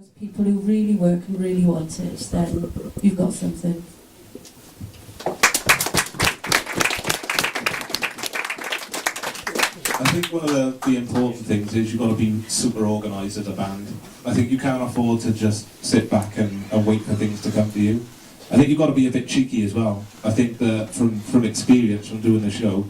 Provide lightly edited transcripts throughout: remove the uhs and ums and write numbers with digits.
those people who really work and really want it, then you've got something. I think one of the important things is you've got to be super organised as a band. I think you can't afford to just sit back and wait for things to come to you. I think you've got to be a bit cheeky as well. I think that from experience, from doing the show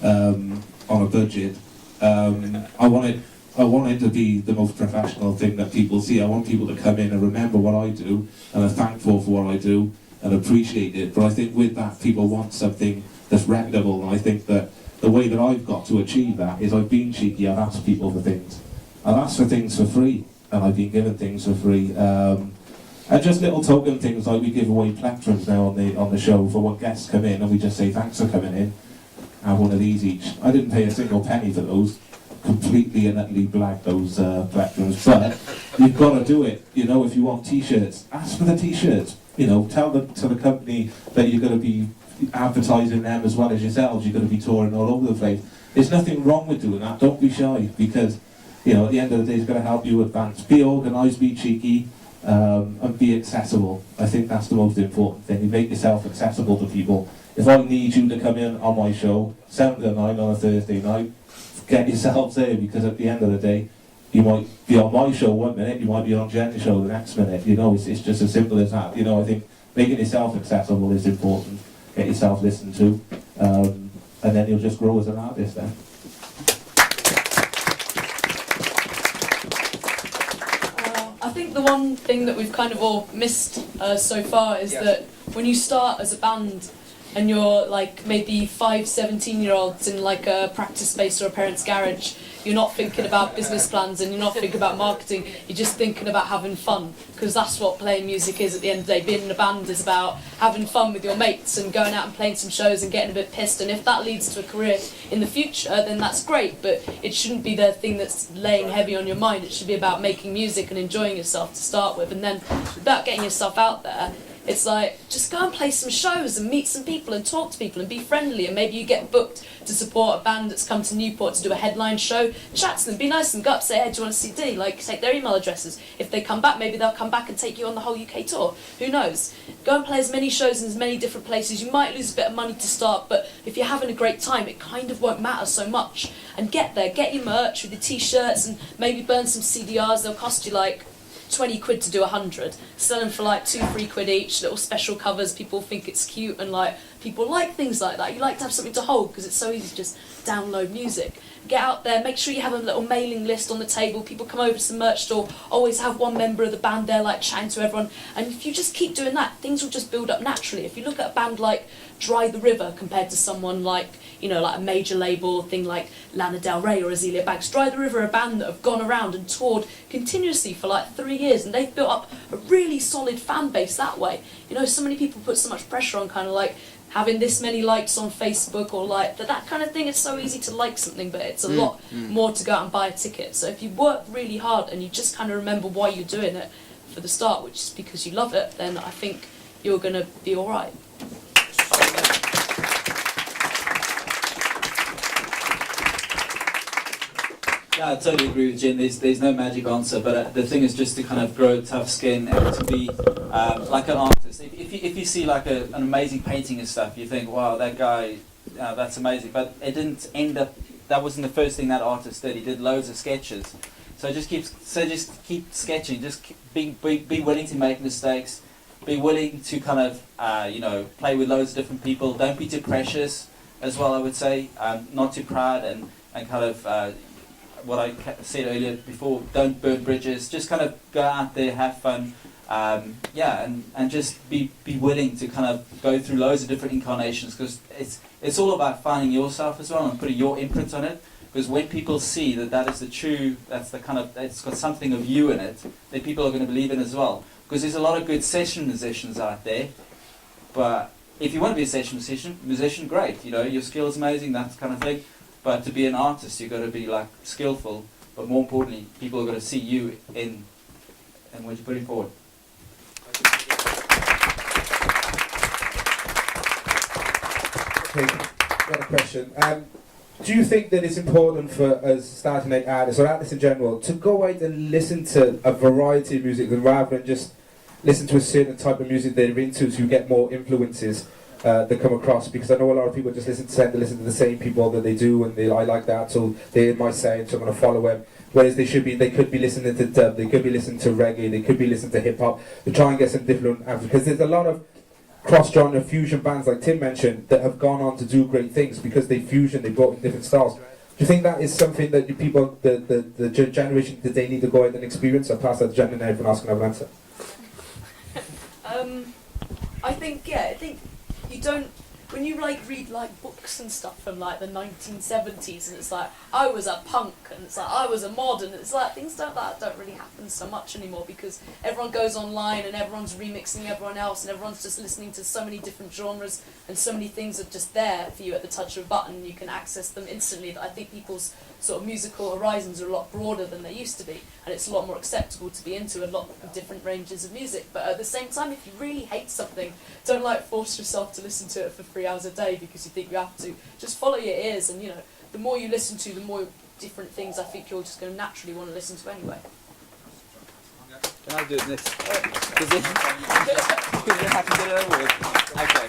on a budget, I want it to be the most professional thing that people see. I want people to come in and remember what I do and are thankful for what I do and appreciate it. But I think with that, people want something that's reputable, and I think that the way that I've got to achieve that is I've been cheeky. I've asked people for things. I've asked for things for free, and I've been given things for free. And just little token things like we give away plectrums now on the show for when guests come in, and we just say thanks for coming in. Have one of these each. I didn't pay a single penny for those. Completely and utterly blagged those plectrums, but you've got to do it. You know, if you want t-shirts, ask for the t-shirts. You know, tell to the company that you're going to be advertising them as well as yourselves. You're going to be touring all over the place. There's nothing wrong with doing that. Don't be shy, because you know at the end of the day it's going to help you advance. Be organised, be cheeky, and be accessible. I think that's the most important thing. You make yourself accessible to people. If I need you to come in on my show 7 to 9 on a Thursday night, get yourselves there, because at the end of the day you might be on my show 1 minute, you might be on Jen's show the next minute. You know, it's just as simple as that. You know, I think making yourself accessible is important. Get yourself listened to, and then you'll just grow as an artist then. I think the one thing that we've kind of all missed so far is that when you start as a band and you're like maybe 17-year-olds in like a practice space or a parent's garage, you're not thinking about business plans and you're not thinking about marketing, you're just thinking about having fun, because that's what playing music is at the end of the day. Being in a band is about having fun with your mates and going out and playing some shows and getting a bit pissed, and if that leads to a career in the future, then that's great, but it shouldn't be the thing that's laying heavy on your mind. It should be about making music and enjoying yourself to start with, and then about getting yourself out there. It's like, just go and play some shows and meet some people and talk to people and be friendly, and maybe you get booked to support a band that's come to Newport to do a headline show. Chat to them, be nice and go up, say, hey, do you want a CD? Like, take their email addresses. If they come back, maybe they'll come back and take you on the whole UK tour. Who knows? Go and play as many shows in as many different places. You might lose a bit of money to start, but if you're having a great time, it kind of won't matter so much. And get there, get your merch with your t-shirts and maybe burn some CDRs. They'll cost you like 20 quid to do 100, sell them for like 2-3 quid each, little special covers. People think it's cute, and like people like things like that. You like to have something to hold because it's so easy to just download music. Get out there, make sure you have a little mailing list on the table. People come over to the merch store, always have one member of the band there like chatting to everyone, and if you just keep doing that, things will just build up naturally. If you look at a band like Dry the River compared to someone like, you know, like a major label thing like Lana Del Rey or Azealia Banks, Dry the River are a band that have gone around and toured continuously for like 3 years, and they've built up a really solid fan base that way. You know, so many people put so much pressure on kind of like having this many likes on Facebook or like that kind of thing. It's so easy to like something, but it's a lot more to go out and buy a ticket. So if you work really hard and you just kind of remember why you're doing it for the start, which is because you love it, then I think you're going to be all right. Yeah, I totally agree with Jen. There's no magic answer, but the thing is just to kind of grow tough skin and to be like an artist. If you see like an amazing painting and stuff, you think, wow, that guy, that's amazing. But it didn't end up. That wasn't the first thing that artist did. He did loads of sketches. So just keep sketching. Just be willing to make mistakes. Be willing to kind of you know, play with loads of different people. Don't be too precious as well, I would say. Not too proud and kind of. What I said earlier before, don't burn bridges, just kind of go out there, have fun, yeah, and just be willing to kind of go through loads of different incarnations, because it's all about finding yourself as well and putting your imprint on it, because when people see that is the true, that's the kind of, it's got something of you in it, then people are going to believe in as well, because there's a lot of good session musicians out there, but if you want to be a session musician, great, you know, your skill is amazing, that kind of thing. But to be an artist, you've got to be like skillful. But more importantly, people are going to see you in what you're putting forward. Okay, got a question. Do you think that it's important for us starting out artists, or artists in general, to go out and listen to a variety of music rather than just listen to a certain type of music they're into, so you get more influences that come across? Because I know a lot of people just tend to listen to the same people that they do, and I like that, so they might say, so I'm going to follow them. Whereas they could be listening to dub, they could be listening to reggae, they could be listening to hip hop, to try and get some different, because there's a lot of cross-genre fusion bands, like Tim mentioned, that have gone on to do great things because they brought in different styles. Do you think that is something that the generation, that they need to go out and experience? I'll pass that to Jen and everyone else can have an answer. I think you don't, when you like read like books and stuff from like the 1970s, and it's like I was a punk, and it's like I was a mod, and it's like things like that don't really happen so much anymore, because everyone goes online and everyone's remixing everyone else, and everyone's just listening to so many different genres, and so many things are just there for you at the touch of a button. You can access them instantly. That I think people's sort of musical horizons are a lot broader than they used to be, and it's a lot more acceptable to be into a lot of different ranges of music. But at the same time, if you really hate something, don't like force yourself to listen to it for 3 hours a day because you think you have to. Just follow your ears, and the more you listen to, the more different things I think you're just going to naturally want to listen to anyway. Can I do it next? Because then I can get it over with. Okay.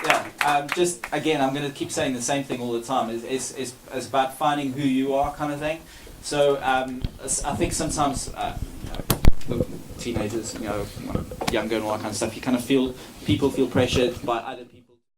Yeah, just again, I'm going to keep saying the same thing all the time. It's about finding who you are, kind of thing. So I think sometimes teenagers, younger and all that kind of stuff, you kind of people feel pressured by other